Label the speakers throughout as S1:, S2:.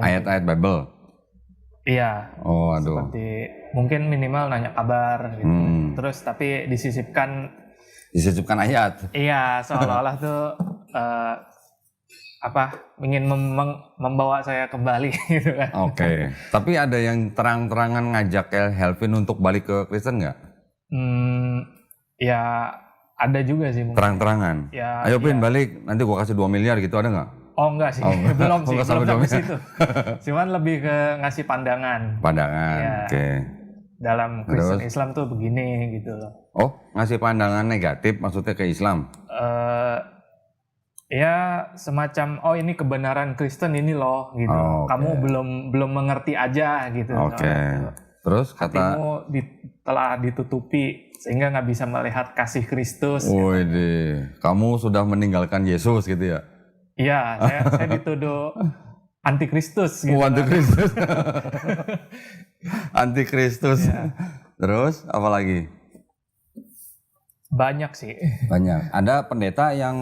S1: Ayat-ayat Bible.
S2: Iya.
S1: Oh, aduh.
S2: Seperti mungkin minimal nanya kabar gitu. Terus tapi disisipkan
S1: ayat.
S2: Iya, seolah-olah tuh ingin membawa saya kembali gitu kan.
S1: Oke. Tapi ada yang terang-terangan ngajak Helvin untuk balik ke Kristen nggak?
S2: Ya ada juga sih mungkin.
S1: Terang-terangan.
S2: Ya,
S1: Ayo Pin balik, nanti gua kasih 2 miliar gitu, ada nggak?
S2: Oh enggak sih, belum sih,
S1: Enggak
S2: belum sampai
S1: 2 miliar.
S2: situ. Cuman lebih ke ngasih pandangan.
S1: Ya. Oke.
S2: Dalam Kristen Islam tuh begini gitu loh.
S1: Oh, ngasih pandangan negatif maksudnya ke Islam?
S2: Ya semacam ini kebenaran Kristen ini loh gitu. Kamu belum mengerti aja gitu.
S1: Oke. Terus
S2: hatimu telah ditutupi sehingga nggak bisa melihat kasih Kristus.
S1: Wih, kamu sudah meninggalkan Yesus gitu ya?
S2: Iya, saya dituduh antikristus gitu.
S1: Antikristus. Antikristus. Ya. Terus apa lagi?
S2: Banyak sih.
S1: Banyak. Ada pendeta yang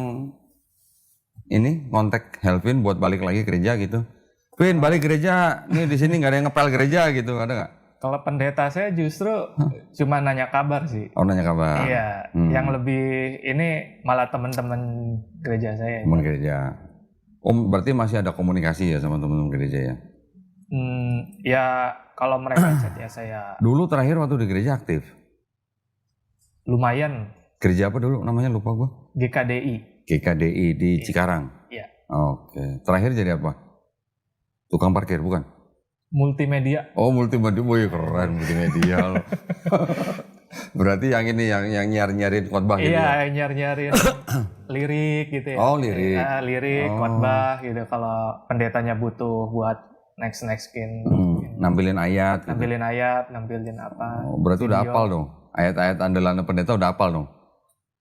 S1: ini kontak Helvin buat balik lagi gereja gitu. Vin, balik gereja. Nih di sini nggak ada yang ngepel gereja gitu, ada nggak?
S2: Kalau pendeta saya justru cuma nanya kabar sih.
S1: Oh, nanya kabar.
S2: Iya, yang lebih ini malah teman-teman gereja saya.
S1: Teman gereja. Berarti masih ada komunikasi ya sama teman-teman gereja ya?
S2: Ya kalau mereka chat ya saya.
S1: Dulu terakhir waktu di gereja aktif?
S2: Lumayan.
S1: Gereja apa dulu namanya, lupa gua?
S2: GKDI.
S1: GKDI di Cikarang?
S2: Iya.
S1: Oke. Terakhir jadi apa? Tukang parkir bukan?
S2: Multimedia.
S1: Oh, multimedia. Wih, keren multimedia loh. Berarti yang ini yang nyari-nyariin khotbah gitu ya?
S2: Iya, nyari-nyariin lirik gitu ya.
S1: Oh, lirik.
S2: Lirik, khotbah gitu. Kalau pendetanya butuh buat next
S1: nampilin ayat.
S2: Nampilin ayat, nampilin apa.
S1: Oh, berarti video. Udah hafal dong? Ayat-ayat andalan pendeta udah hafal dong?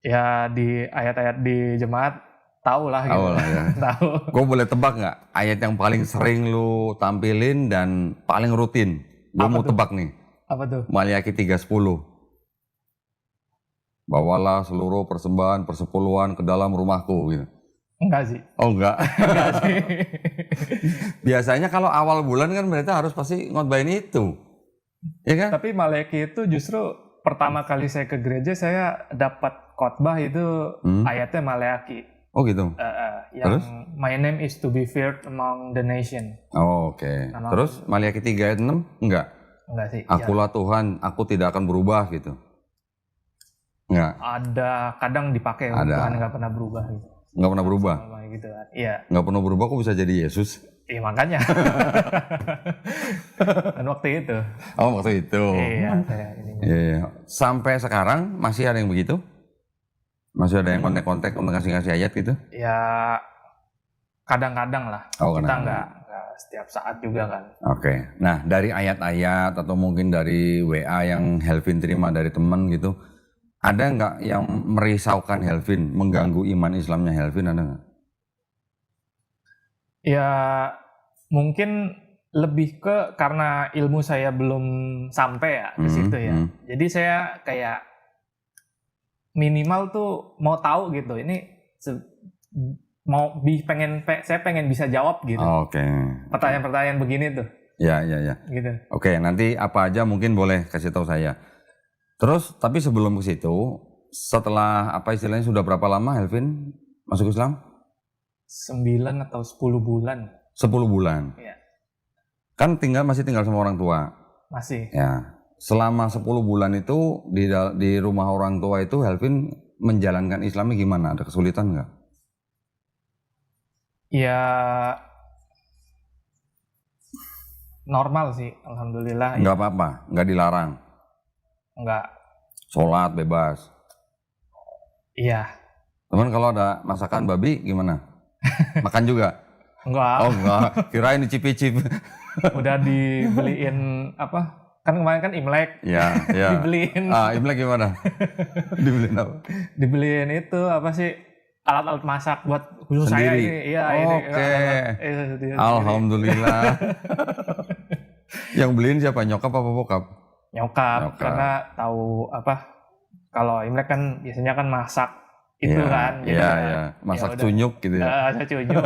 S2: Ya, di ayat-ayat di jemaat tahu lah gitu.
S1: Tahu lah ya.
S2: Tahu.
S1: Gue boleh tebak nggak ayat yang paling sering lu tampilin dan paling rutin? Gue mau tebak nih.
S2: Apa tuh?
S1: Maliaki 3:10. Bawalah seluruh persembahan persepuluhan ke dalam rumahku gitu.
S2: Enggak sih.
S1: Oh enggak.
S2: Enggak sih.
S1: Biasanya kalau awal bulan kan mereka harus pasti ngotbahin itu. Ya kan?
S2: Tapi Maliaki itu justru pertama kali saya ke gereja saya dapat khotbah itu ayatnya Maliaki.
S1: Oh gitu.
S2: Yang my name is to be feared among the nation.
S1: Oh, oke. Terus Maliaki 3 ayat 6? Enggak.
S2: Enggak sih.
S1: Akulah Tuhan, aku tidak akan berubah gitu. Enggak.
S2: Ada kadang dipakai Tuhan nggak pernah berubah gitu.
S1: Nggak pernah berubah.
S2: Gitu kan. Iya.
S1: Nggak pernah berubah kok bisa jadi Yesus?
S2: Iya makanya. Dan waktu itu.
S1: Oh, waktu itu.
S2: Iya.
S1: Iya. Sampai sekarang masih ada yang begitu? Masih ada yang kontak-kontak untuk ngasih ayat gitu?
S2: Ya kadang-kadang lah.
S1: Oh,
S2: kita nggak setiap saat juga kan.
S1: Oke. Nah dari ayat-ayat atau mungkin dari WA yang Helvin terima dari teman gitu, ada nggak yang merisaukan Helvin, mengganggu iman Islamnya Helvin, ada nggak?
S2: Ya mungkin lebih ke karena ilmu saya belum sampai ya ke situ ya. Jadi saya kayak minimal tuh mau tahu gitu. Ini saya pengen bisa jawab gitu.
S1: Oke.
S2: Pertanyaan-pertanyaan begini tuh.
S1: Ya.
S2: Gitu.
S1: Oke, nanti apa aja mungkin boleh kasih tahu saya. Terus, tapi sebelum ke situ, setelah apa istilahnya sudah berapa lama Helvin masuk Islam?
S2: 9 atau 10 bulan.
S1: 10 bulan.
S2: Iya.
S1: Kan masih tinggal sama orang tua.
S2: Masih.
S1: Ya. Selama 10 bulan itu di rumah orang tua itu Helvin menjalankan Islamnya gimana? Ada kesulitan nggak?
S2: Ya normal sih, alhamdulillah.
S1: Nggak apa-apa, nggak dilarang.
S2: Nggak.
S1: Sholat bebas.
S2: Iya.
S1: Teman kalau ada masakan babi gimana? Makan juga?
S2: Enggak.
S1: Oh enggak, kirain dicip-cip.
S2: Udah dibeliin apa? Kan kemarin kan Imlek.
S1: Iya.
S2: Dibeliin.
S1: Imlek gimana? Dibeliin apa?
S2: Dibeliin itu apa sih? Alat-alat masak buat khusus saya ini. Iya,
S1: Oke. Alhamdulillah. Yang beliin siapa? Nyokap apa bokap?
S2: Nyokap. Karena tahu apa? Kalau Imlek kan biasanya kan masak itu kan.
S1: Iya. Masak cunyuk gitu ya.
S2: Masak cunyuk.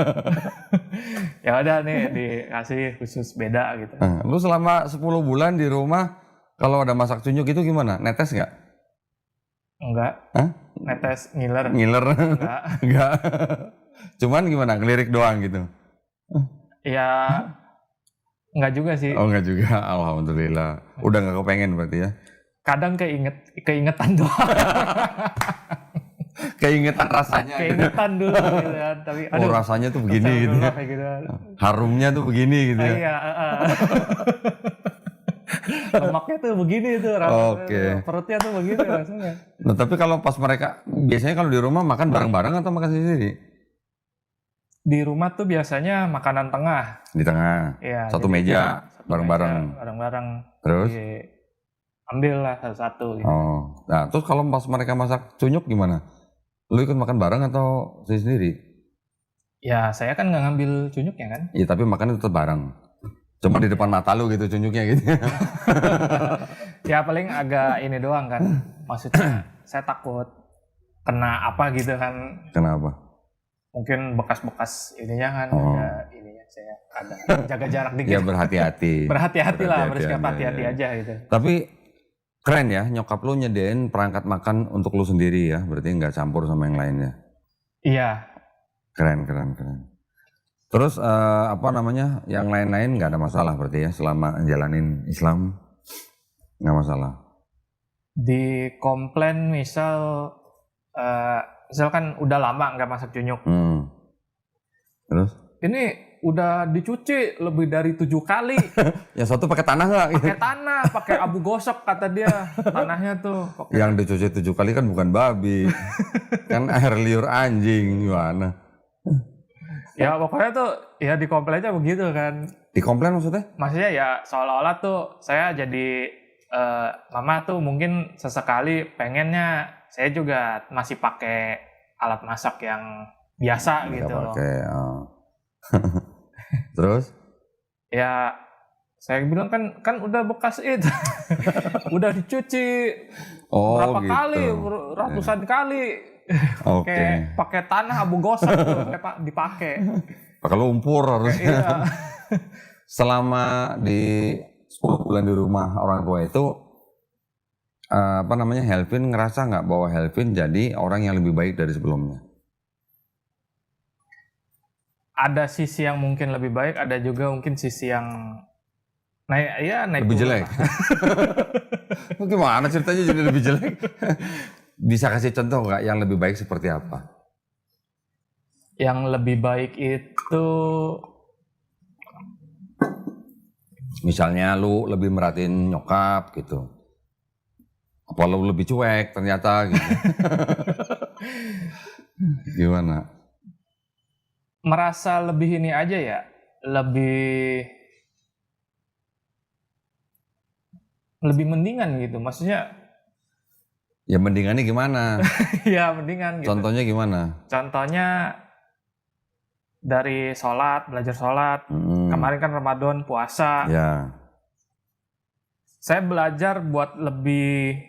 S2: Ya udah nih dikasih khusus beda gitu.
S1: Lu selama 10 bulan di rumah kalau ada masak cunyuk itu gimana? Netes nggak?
S2: Enggak.
S1: Hah?
S2: Netes ngiler.
S1: Ngiler?
S2: Enggak.
S1: Enggak. Cuman gimana? Ngelirik doang gitu?
S2: Ya enggak juga sih.
S1: Oh enggak juga, alhamdulillah. Udah nggak kepengen berarti ya?
S2: Kadang keingetan doang.
S1: Keingetan rasanya.
S2: Keingetan dulu gitu kan. Tapi
S1: Oh rasanya tuh begini gitu ya.
S2: kayak gitu.
S1: Harumnya tuh begini gitu ya.
S2: Iya, lemaknya tuh begini tuh
S1: Oke.
S2: perutnya tuh begini rasanya.
S1: Nah tapi kalau pas mereka, biasanya kalau di rumah makan bareng-bareng atau makan sendiri?
S2: Di rumah tuh biasanya makanan tengah.
S1: Di tengah,
S2: Iya,
S1: satu
S2: jadi
S1: meja,
S2: satu
S1: bareng-bareng.
S2: meja, bareng-barang.
S1: Terus?
S2: Ambil lah satu-satu gitu.
S1: Oh, nah terus kalau pas mereka masak cunyuk gimana? Lu ikut makan bareng atau sendiri?
S2: Ya saya kan nggak ngambil cunyuknya kan.
S1: Iya tapi makannya tetap bareng. Cuma di depan mata lu gitu cunyuknya gitu.
S2: Ya paling agak ini doang kan. Maksudnya saya takut kena apa gitu kan.
S1: Kenapa?
S2: Mungkin bekas-bekas ininya kan.
S1: Oh.
S2: Ya ininya saya ada jaga jarak dikit.
S1: Ya berhati-hati.
S2: Berhati-hati lah, bersikap
S1: Berhati-hati,
S2: hati-hati
S1: ya.
S2: aja gitu.
S1: Tapi keren ya, nyokap lu nyediain perangkat makan untuk lu sendiri ya. Berarti nggak campur sama yang lainnya.
S2: Iya.
S1: Keren. Terus apa namanya, yang lain-lain nggak ada masalah berarti ya selama jalanin Islam nggak masalah.
S2: Di komplain misalkan udah lama nggak masak cunyuk.
S1: Terus?
S2: Ini udah dicuci lebih dari 7 kali.
S1: Yang satu pakai tanah nggak?
S2: Pakai tanah, pakai abu gosok kata dia. Tanahnya tuh.
S1: Yang dicuci 7 kali kan bukan babi, kan air liur anjing gimana?
S2: Ya pokoknya tuh ya di komplainnya begitu kan.
S1: Dikomplain maksudnya?
S2: Maksudnya ya seolah-olah tuh saya jadi mama tuh mungkin sesekali pengennya saya juga masih pakai alat masak yang biasa gitu loh.
S1: Pakai. Terus?
S2: Ya saya bilang kan udah bekas itu. Udah dicuci berapa
S1: gitu.
S2: kali, ratusan kali.
S1: Oke.
S2: Pakai tanah abu gosok tuh dipakai.
S1: Pakai lumpur harusnya.
S2: Iya.
S1: Selama di 10 bulan di rumah orang tua itu apa namanya, Helvin ngerasa nggak bahwa Helvin jadi orang yang lebih baik dari sebelumnya?
S2: Ada sisi yang mungkin lebih baik, ada juga mungkin sisi yang naik
S1: Lebih
S2: turun
S1: jelek.
S2: lah.
S1: Gimana ceritanya jadi lebih jelek? Bisa kasih contoh nggak yang lebih baik seperti apa?
S2: Yang lebih baik itu
S1: Misalnya lu lebih merhatiin nyokap gitu. Apa lu lebih cuek ternyata gitu. Gimana?
S2: merasa lebih ini aja ya, lebih mendingan gitu. Maksudnya
S1: Ya mendingannya gimana?
S2: ya mendingan gitu.
S1: Contohnya gimana?
S2: Contohnya dari belajar sholat. Kemarin kan Ramadan, puasa.
S1: Ya.
S2: Saya belajar buat lebih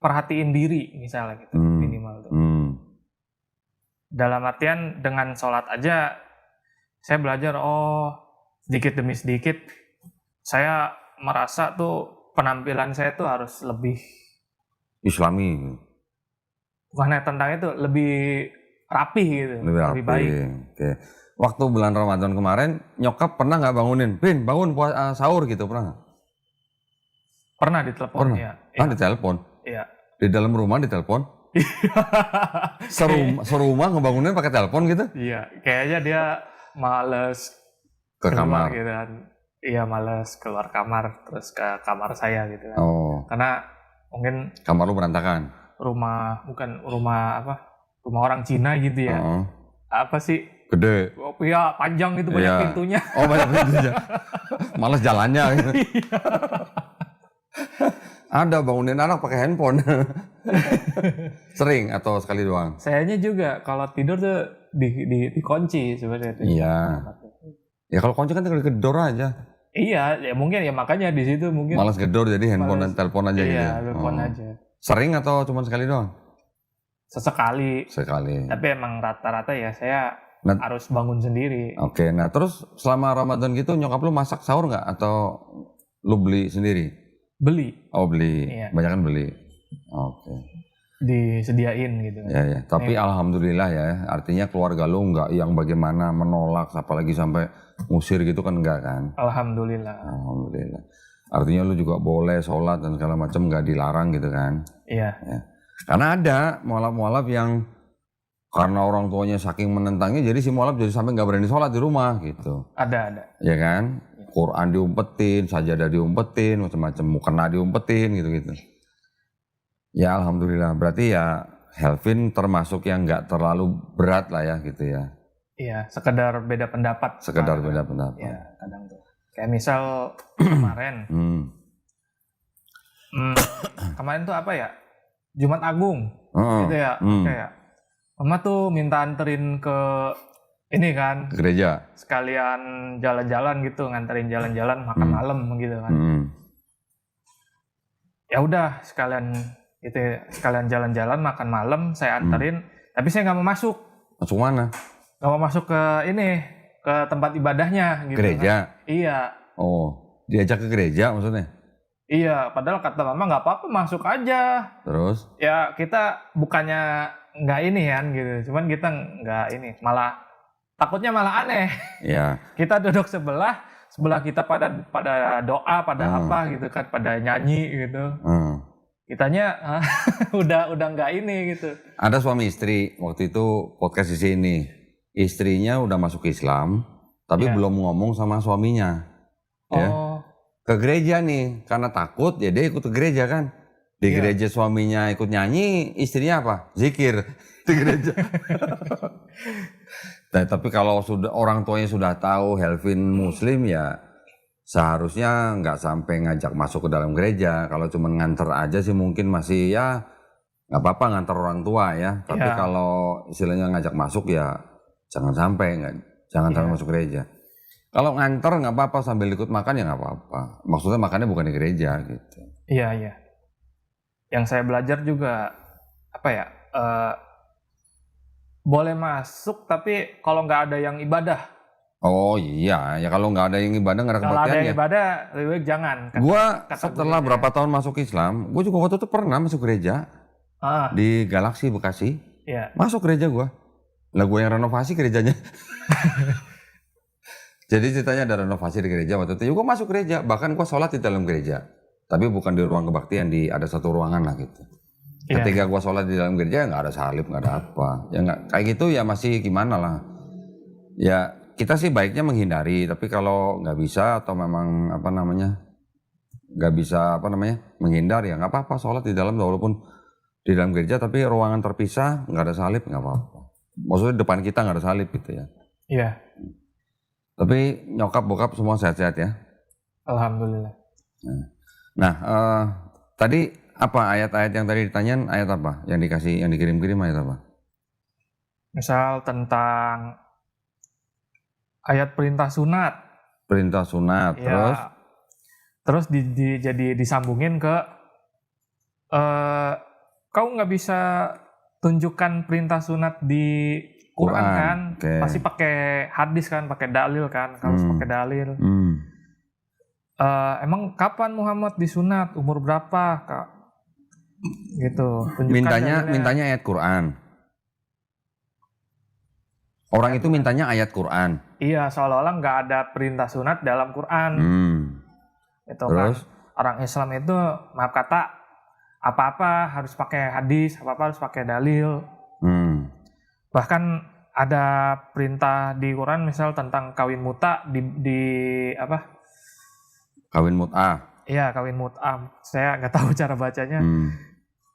S2: perhatiin diri misalnya gitu, minimal tuh. Dalam artian dengan sholat aja, saya belajar sedikit demi sedikit, saya merasa tuh penampilan saya tuh harus lebih
S1: Islami.
S2: bukan tentang itu, lebih rapi gitu, lebih baik.
S1: Oke. Waktu bulan Ramadan kemarin, nyokap pernah nggak bangunin, Bin, bangun sahur gitu, pernah nggak?
S2: Pernah ditelepon.
S1: Pernah?
S2: Ya.
S1: Ditelepon?
S2: Iya.
S1: Di dalam rumah ditelepon? Serumah ngebangunin pakai telepon gitu?
S2: Iya, kayaknya dia males
S1: Ke
S2: keluar
S1: kamar?
S2: gitu kan. Iya, males keluar kamar terus ke kamar saya gitu kan.
S1: Oh,
S2: Karena mungkin
S1: kamar lu berantakan?
S2: rumah orang Cina gitu ya. Apa sih?
S1: Gede?
S2: Ya panjang gitu, banyak
S1: Iya.
S2: pintunya.
S1: Oh banyak pintunya. Males jalannya gitu. Ada bangunin anak pakai handphone. Sering atau sekali doang?
S2: Sayanya juga kalau tidur tuh dikunci sebenarnya.
S1: Iya. Ya kalau kunci kan tinggal gedor aja.
S2: Iya, ya mungkin ya makanya di situ mungkin.
S1: Malas gedor jadi handphone dan telepon aja gitu.
S2: Iya, telepon aja.
S1: Sering atau cuma sekali doang?
S2: Sesekali.
S1: Sekali.
S2: Tapi emang rata-rata ya saya
S1: Nah,
S2: harus bangun sendiri.
S1: oke. Nah terus selama Ramadan gitu nyokap lu masak sahur nggak atau lu beli sendiri?
S2: Beli,
S1: Oh beli,
S2: Iya.
S1: banyak kan beli. Oke.
S2: disediain gitu.
S1: Ya. Tapi alhamdulillah ya, artinya keluarga lu nggak yang bagaimana menolak, apalagi sampai ngusir gitu kan enggak kan?
S2: Alhamdulillah.
S1: Alhamdulillah. Artinya lu juga boleh sholat dan segala macam nggak dilarang gitu kan?
S2: Iya.
S1: Ya. Karena ada mualaf-mualaf yang karena orang tuanya saking menentangnya, jadi si mualaf jadi sampai nggak berani sholat di rumah gitu,
S2: Ada.
S1: ya kan? Quran diumpetin, sajadah diumpetin, macam-macam, mukena diumpetin gitu-gitu. Ya alhamdulillah, berarti ya Helvin termasuk yang nggak terlalu berat lah ya gitu ya.
S2: Iya, sekedar beda pendapat.
S1: Sekedar beda pendapat.
S2: Iya, kadang tuh. Kayak misal kemarin. Kemarin tuh apa ya? Jumat Agung. Gitu ya. Kayak Mama tuh minta anterin ke ini kan,
S1: Ke gereja.
S2: sekalian jalan-jalan gitu, nganterin jalan-jalan makan malam gitu kan. Ya udah sekalian gitu, sekalian jalan-jalan makan malam saya anterin, tapi saya nggak mau masuk.
S1: Masuk mana?
S2: Nggak mau masuk ke ini, ke tempat ibadahnya gitu.
S1: Gereja.
S2: Kan. Iya.
S1: Oh, diajak ke gereja maksudnya?
S2: Iya, padahal kata mama nggak apa-apa masuk aja.
S1: Terus?
S2: Ya kita bukannya nggak ini kan gitu, cuman kita nggak ini, malah takutnya malah aneh.
S1: Ya.
S2: Kita duduk sebelah kita pada doa, pada apa gitu kan, pada nyanyi gitu. Kitanya udah nggak ini gitu.
S1: Ada suami istri waktu itu podcast di sini, istrinya udah masuk Islam, tapi belum ngomong sama suaminya. Ya. Ke gereja nih, karena takut ya dia ikut ke gereja kan. Di gereja suaminya ikut nyanyi, istrinya apa? Zikir di gereja. Nah, tapi kalau sudah orang tuanya sudah tahu Helvin Muslim ya seharusnya nggak sampai ngajak masuk ke dalam gereja. Kalau cuma nganter aja sih mungkin masih ya nggak apa-apa nganter orang tua ya. Tapi kalau istilahnya ngajak masuk ya jangan sampai jangan sampai masuk gereja. Kalau nganter nggak apa-apa sambil ikut makan ya nggak apa-apa. Maksudnya makannya bukan di gereja gitu.
S2: Iya. Yang saya belajar juga apa ya? Boleh masuk tapi kalau nggak ada yang ibadah.
S1: Oh iya, ya kalau nggak ada yang ibadah nggak ada kebaktiannya.
S2: Kalau ada yang ibadah lebih baik jangan.
S1: Gua setelah berapa tahun masuk Islam, gue juga waktu itu pernah masuk gereja di Galaksi Bekasi.
S2: Iya.
S1: Masuk gereja gue. Lah gue yang renovasi gerejanya. Jadi ceritanya ada renovasi di gereja waktu itu. Gue masuk gereja, bahkan gue sholat di dalam gereja. Tapi bukan di ruang kebaktian, ada satu ruangan lah gitu. Ketika gue sholat di dalam gereja nggak ada salib, nggak ada apa. Ya nggak kayak gitu ya masih gimana lah. Ya kita sih baiknya menghindari. Tapi kalau nggak bisa atau memang nggak bisa menghindar ya nggak apa-apa sholat di dalam walaupun di dalam gereja tapi ruangan terpisah nggak ada salib nggak apa-apa. Maksudnya depan kita nggak ada salib gitu ya.
S2: Iya.
S1: Tapi nyokap bokap semua sehat-sehat ya.
S2: Alhamdulillah.
S1: Nah tadi apa ayat-ayat yang tadi ditanyain ayat apa yang dikirim-kirim ayat apa?
S2: Misal tentang ayat perintah sunat.
S1: Perintah sunat
S2: Ya. Terus jadi disambungin ke kau nggak bisa tunjukkan perintah sunat di Quran kan? Pasti pakai hadis kan, pakai dalil kan? Harus pakai dalil. Emang kapan Muhammad disunat? Umur berapa, Kak? Gitu.
S1: Mintanya ayat Quran. Orang itu mintanya ayat Quran.
S2: Iya, seolah-olah nggak ada perintah sunat dalam Quran. Itu
S1: terus?
S2: Kan orang Islam itu maaf kata apa-apa harus pakai hadis, apa-apa harus pakai dalil. Bahkan ada perintah di Quran misal tentang kawin muta di apa?
S1: Kawin mut'ah.
S2: Iya, kawin mut'ah. Saya nggak tahu cara bacanya.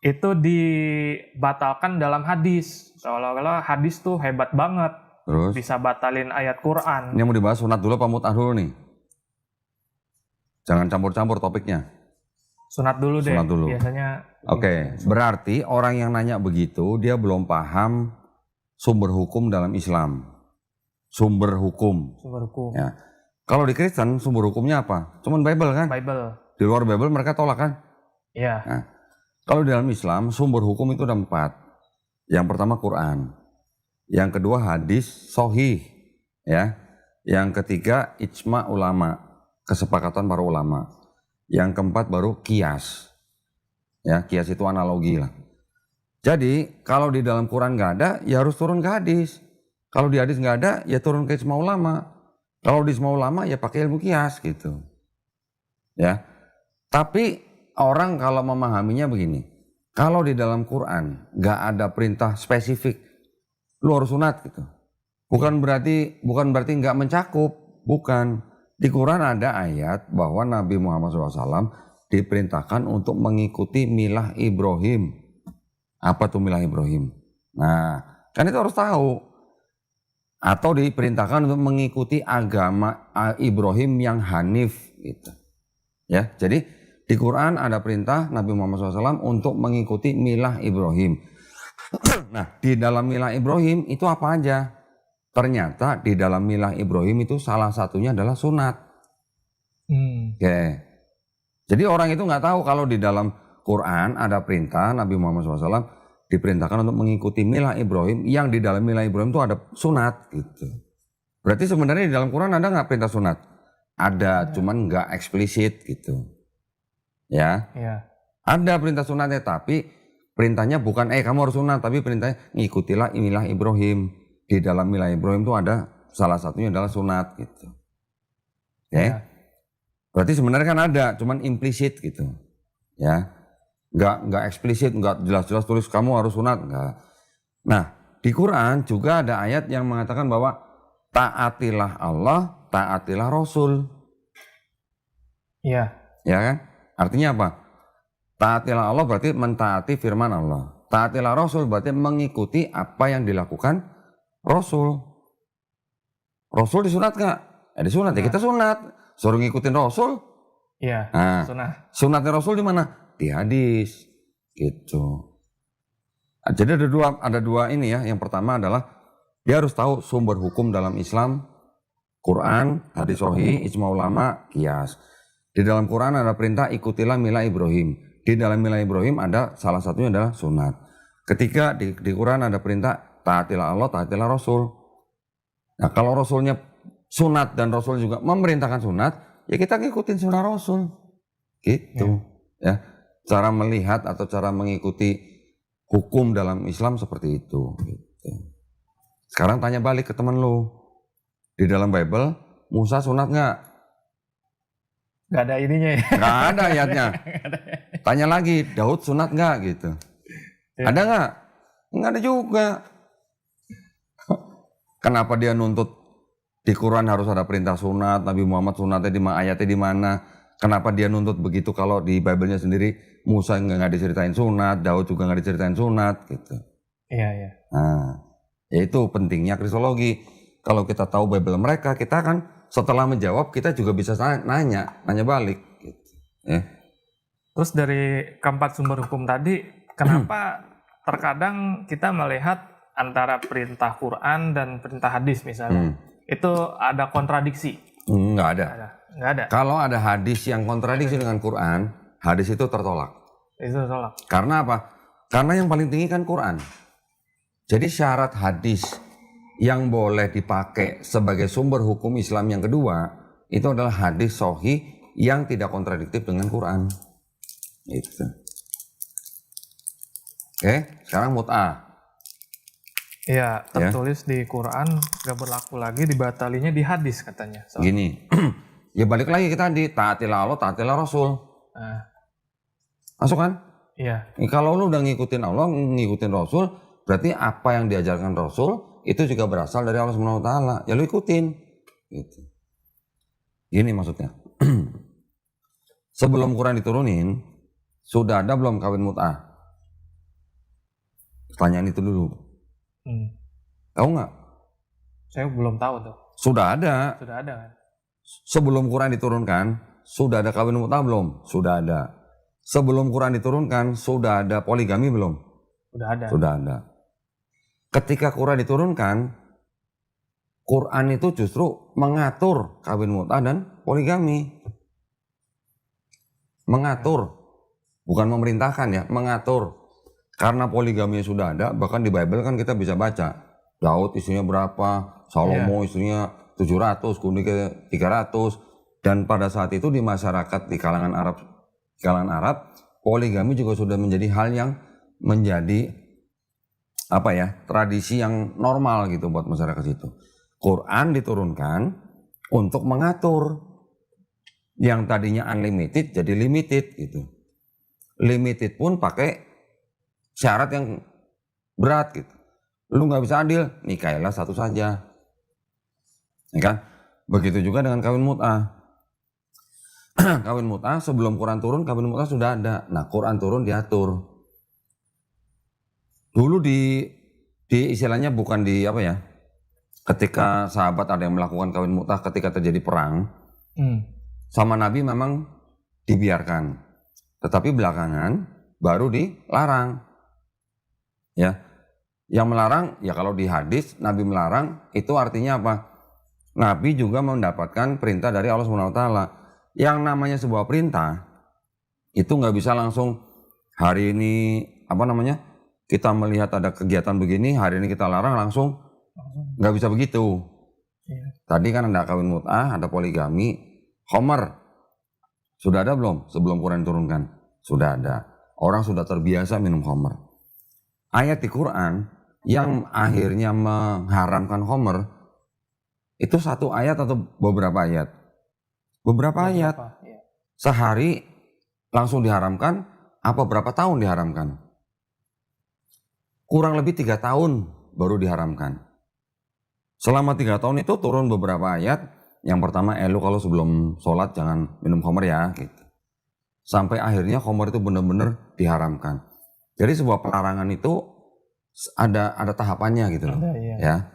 S2: Itu dibatalkan dalam hadis. Seolah-olah hadis tuh hebat banget.
S1: Terus?
S2: Bisa batalin ayat Quran.
S1: Ini mau dibahas sunat dulu apa mut'ah dulu nih? Jangan campur-campur topiknya.
S2: Sunat dulu deh.
S1: Sunat dulu.
S2: Biasanya.
S1: Oke. Berarti orang yang nanya begitu dia belum paham sumber hukum dalam Islam. Sumber hukum. Ya. Kalau di Kristen sumber hukumnya apa? Cuman Bible kan?
S2: Bible.
S1: Di luar Bible mereka tolak kan?
S2: Iya.
S1: Nah, kalau di dalam Islam sumber hukum itu ada 4. Yang pertama Quran. Yang kedua hadis sahih, ya. Yang ketiga ijma ulama, kesepakatan para ulama. Yang keempat baru kias. Ya, kias itu analogi lah. Jadi kalau di dalam Quran nggak ada, ya harus turun ke hadis. Kalau di hadis nggak ada, ya turun ke ijma ulama. Kalau di ijma ulama, ya pakai ilmu kias gitu. Ya, tapi orang kalau memahaminya begini, kalau di dalam Quran nggak ada perintah spesifik, lu harus sunat gitu. Bukan berarti nggak mencakup, bukan. Di Quran ada ayat bahwa Nabi Muhammad SAW diperintahkan untuk mengikuti milah Ibrahim. Apa tuh milah Ibrahim? Nah, kan itu harus tahu. Atau diperintahkan untuk mengikuti agama Ibrahim yang hanif gitu. Ya, jadi di Quran ada perintah Nabi Muhammad SAW untuk mengikuti milah Ibrahim. Nah, di dalam milah Ibrahim itu apa aja? Ternyata di dalam milah Ibrahim itu salah satunya adalah sunat. Oke. Jadi orang itu nggak tahu kalau di dalam Quran ada perintah Nabi Muhammad SAW diperintahkan untuk mengikuti milah Ibrahim, yang di dalam milah Ibrahim itu ada sunat gitu. Berarti sebenarnya di dalam Quran ada nggak perintah sunat? Ada, cuman nggak eksplisit gitu. Ya. Ada perintah sunatnya, tapi perintahnya bukan kamu harus sunat, tapi perintahnya ngikutilah milah Ibrahim. Di dalam milah Ibrahim itu ada salah satunya adalah sunat gitu. Ya. Berarti sebenarnya kan ada, cuman implisit gitu. Ya. Nggak eksplisit, nggak jelas-jelas tulis kamu harus sunat, enggak. Nah, di Quran juga ada ayat yang mengatakan bahwa taatilah Allah, taatilah Rasul.
S2: Iya.
S1: Ya kan? Artinya apa? Taatilah Allah berarti mentaati firman Allah. Taatilah Rasul berarti mengikuti apa yang dilakukan Rasul. Rasul disunat nggak? Disunat. Ya kita sunat. Suruh ngikutin Rasul.
S2: Iya.
S1: Nah, sunatnya Rasul di mana? Di hadis. Gitu. Nah, jadi ada dua ini ya. Yang pertama adalah dia harus tahu sumber hukum dalam Islam, Quran, hadis sahih, ijma ulama, qiyas. Di dalam Quran ada perintah ikutilah milah Ibrahim. Di dalam milah Ibrahim ada salah satunya adalah sunat. Ketika di Quran ada perintah taatilah Allah, taatilah Rasul. Nah, kalau Rasulnya sunat dan Rasul juga memerintahkan sunat, ya kita ngikutin sunat Rasul. Gitu. Ya. Cara melihat atau cara mengikuti hukum dalam Islam seperti itu. Gitu. Sekarang tanya balik ke teman lu. Di dalam Bible, Musa sunat nggak?
S2: Nggak ada ininya ya?
S1: Nggak ada ayatnya. Tanya lagi, Daud sunat nggak gitu? Ada nggak? Nggak ada juga. Kenapa dia nuntut di Quran harus ada perintah sunat, Nabi Muhammad sunatnya ayatnya di mana? Kenapa dia nuntut begitu kalau di Bible-nya sendiri Musa nggak diceritain sunat, Daud juga nggak diceritain sunat gitu.
S2: Iya.
S1: Nah, yaitu pentingnya kristologi. Kalau kita tahu Bible mereka, kita kan setelah menjawab kita juga bisa nanya balik. Gitu. Ya.
S2: Terus dari keempat sumber hukum tadi, kenapa terkadang kita melihat antara perintah Quran dan perintah hadis misalnya, itu ada kontradiksi?
S1: Nggak ada.
S2: Nggak ada.
S1: Kalau ada hadis yang kontradiksi dengan Quran, hadis itu tertolak.
S2: Itu tertolak.
S1: Karena apa? Karena yang paling tinggi kan Quran. Jadi syarat hadis yang boleh dipakai sebagai sumber hukum Islam yang kedua, itu adalah hadis sahih yang tidak kontradiktif dengan Quran. Itu. Oke, sekarang mut'ah.
S2: Iya, tertulis di Quran gak berlaku lagi, dibatalinya di hadis katanya.
S1: Gini, ya balik lagi kita di taatilah Allah, taatilah Rasul. Masuk kan?
S2: Iya.
S1: Kalau lu udah ngikutin Allah, ngikutin Rasul, berarti apa yang diajarkan Rasul itu juga berasal dari Allah Subhanahu wa taala. Ya lu ikutin. Gitu. Gini maksudnya. Sebelum Quran diturunin, sudah ada belum kawin mut'ah? Pertanyaan itu dulu. Tahu nggak?
S2: Saya belum tahu tuh.
S1: Sudah ada.
S2: Sudah ada kan?
S1: Sebelum Quran diturunkan, sudah ada kawin mut'ah belum? Sudah ada. Sebelum Quran diturunkan, sudah ada poligami belum?
S2: Sudah ada.
S1: Sudah ada. Ketika Quran diturunkan, Quran itu justru mengatur kawin mut'ah dan poligami. Mengatur. Bukan memerintahkan ya, mengatur. Karena poligami sudah ada, bahkan di Bible kan kita bisa baca. Daud istrinya berapa, Salomo istrinya 700, kemudian 300. Dan pada saat itu di masyarakat di kalangan Arab, poligami juga sudah menjadi hal yang menjadi tradisi yang normal gitu buat masyarakat itu. Quran diturunkan untuk mengatur yang tadinya unlimited jadi limited gitu. Limited pun pakai syarat yang berat gitu. Lu nggak bisa adil, nikahilah satu saja. Ya kan? Begitu juga dengan kawin mut'ah. Kawin mut'ah sebelum Quran turun, kawin mut'ah sudah ada. Nah, Quran turun diatur. Dulu di istilahnya bukan di ketika sahabat ada yang melakukan kawin mut'ah ketika terjadi perang, sama Nabi memang dibiarkan. Tetapi belakangan baru dilarang. Ya. Yang melarang, ya kalau di hadis Nabi melarang, itu artinya apa? Nabi juga mendapatkan perintah dari Allah SWT. Yang namanya sebuah perintah, itu nggak bisa langsung hari ini, kita melihat ada kegiatan begini, hari ini kita larang langsung, nggak bisa begitu. Tadi kan ada kawin mut'ah, ada poligami, khomer. Sudah ada belum sebelum Quran turunkan? Sudah ada. Orang sudah terbiasa minum khomer. Ayat di Quran yang akhirnya mengharamkan khomer itu satu ayat atau beberapa ayat? Beberapa ayat. Sehari langsung diharamkan, apa berapa tahun diharamkan? Kurang lebih 3 tahun baru diharamkan. Selama 3 tahun itu turun beberapa ayat. Yang pertama, lu kalau sebelum sholat jangan minum khomer ya. Gitu. Sampai akhirnya khomer itu benar-benar diharamkan. Jadi sebuah pelarangan itu ada tahapannya gitu loh. Ya.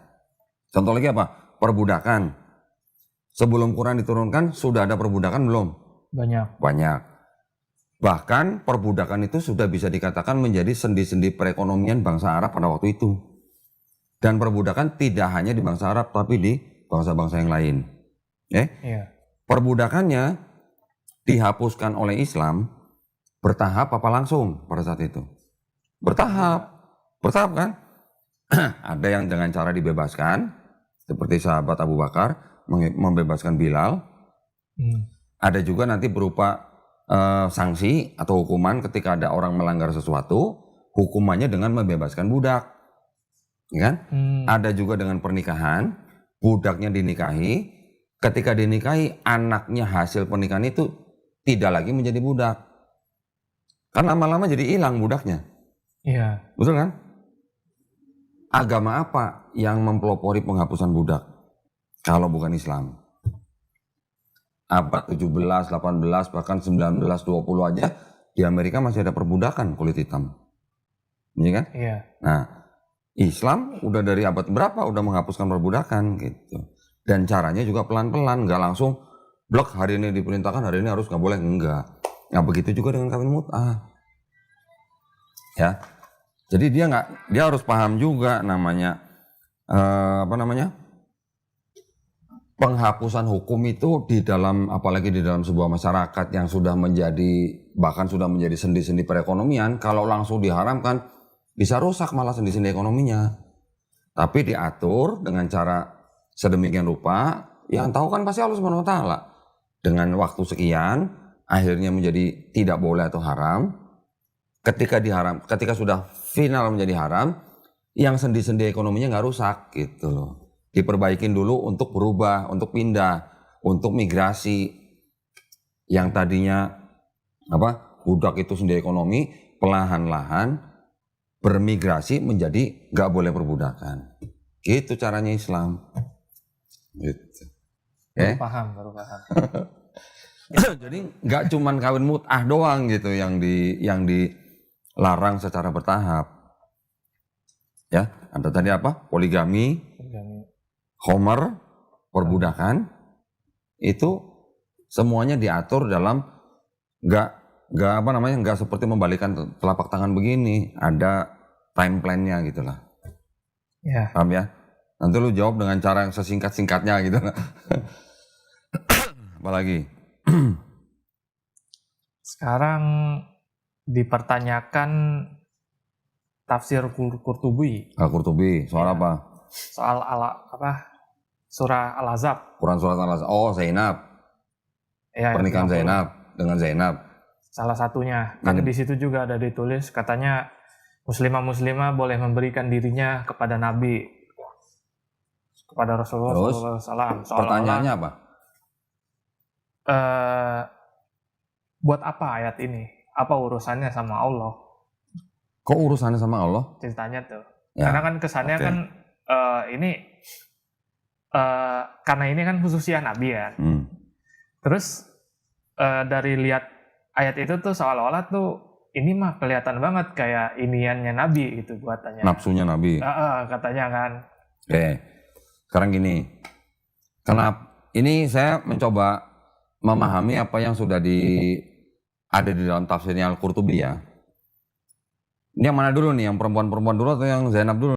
S1: Contoh lagi apa? Perbudakan. Sebelum Quran diturunkan sudah ada perbudakan belum? Banyak. Bahkan perbudakan itu sudah bisa dikatakan menjadi sendi-sendi perekonomian bangsa Arab pada waktu itu. Dan perbudakan tidak hanya di bangsa Arab tapi di bangsa-bangsa yang lain. Perbudakannya dihapuskan oleh Islam bertahap apa langsung pada saat itu? Bertahap kan? Ada yang dengan cara dibebaskan, seperti sahabat Abu Bakar membebaskan Bilal. Ada juga nanti berupa sanksi atau hukuman ketika ada orang melanggar sesuatu, hukumannya dengan membebaskan budak. Ya kan? Ada juga dengan pernikahan, budaknya dinikahi. Ketika dinikahi, anaknya hasil pernikahan itu tidak lagi menjadi budak. Kan lama-lama jadi hilang budaknya.
S2: Iya.
S1: Betul kan? Agama apa yang mempelopori penghapusan budak? Kalau bukan Islam. Abad 17, 18, bahkan 19, 20 aja di Amerika masih ada perbudakan kulit hitam. Iya kan?
S2: Iya.
S1: Nah, Islam udah dari abad berapa udah menghapuskan perbudakan gitu. Dan caranya juga pelan-pelan, nggak langsung blok hari ini diperintahkan, hari ini harus nggak boleh, enggak. Nah, begitu juga dengan kawin mut'ah. Ya. Jadi dia harus paham juga namanya penghapusan hukum itu di dalam, apalagi di dalam sebuah masyarakat yang sudah bahkan sudah menjadi sendi-sendi perekonomian, kalau langsung diharamkan bisa rusak malah sendi-sendi ekonominya. Tapi diatur dengan cara sedemikian rupa, yang tahu kan pasti Allah SWT. Dengan waktu sekian, akhirnya menjadi tidak boleh atau haram. Ketika sudah final menjadi haram, yang sendi-sendi ekonominya nggak rusak gitu loh. Diperbaikin dulu untuk berubah, untuk pindah, untuk migrasi. Yang tadinya budak itu sendi ekonomi, perlahan-lahan bermigrasi menjadi nggak boleh perbudakan. Gitu caranya Islam. Gitu.
S2: Baru paham.
S1: Jadi nggak cuman kawin mut'ah doang gitu yang dilarang secara bertahap. Ya, ada tadi poligami, khomer, perbudakan, itu semuanya diatur dalam nggak seperti membalikan telapak tangan begini, ada time plan-nya gitulah.
S2: Ya.
S1: Paham ya? Nanti lu jawab dengan cara yang sesingkat-singkatnya gitu. Apalagi?
S2: Sekarang dipertanyakan tafsir Qurtubi.
S1: Qurtubi, soal apa?
S2: soal surah Al-Ahzab.
S1: Quran surat Al-Ahzab. Oh, Zainab.
S2: Ya,
S1: Pernikahan
S2: 50.
S1: Zainab dengan Zainab.
S2: Salah satunya. Kan di situ juga ada ditulis katanya muslimah boleh memberikan dirinya kepada Nabi, kepada Rasulullah
S1: Terus,
S2: SAW.
S1: pertanyaannya apa?
S2: Buat apa ayat ini? Apa urusannya sama Allah?
S1: Kok urusannya sama Allah?
S2: Ceritanya tuh.
S1: Ya,
S2: Karena kan kesannya kan ini karena ini kan khususnya Nabi ya. Terus dari lihat ayat itu tuh seolah-olah tuh ini mah kelihatan banget kayak iniannya Nabi gitu buatannya.
S1: Nafsunya Nabi.
S2: Katanya kan.
S1: Oke. Sekarang gini. Kenapa ini saya mencoba memahami apa yang sudah ada di dalam tafsirnya Al-Qurtubi ya. Ini yang mana dulu nih? Yang perempuan-perempuan dulu atau yang Zainab dulu?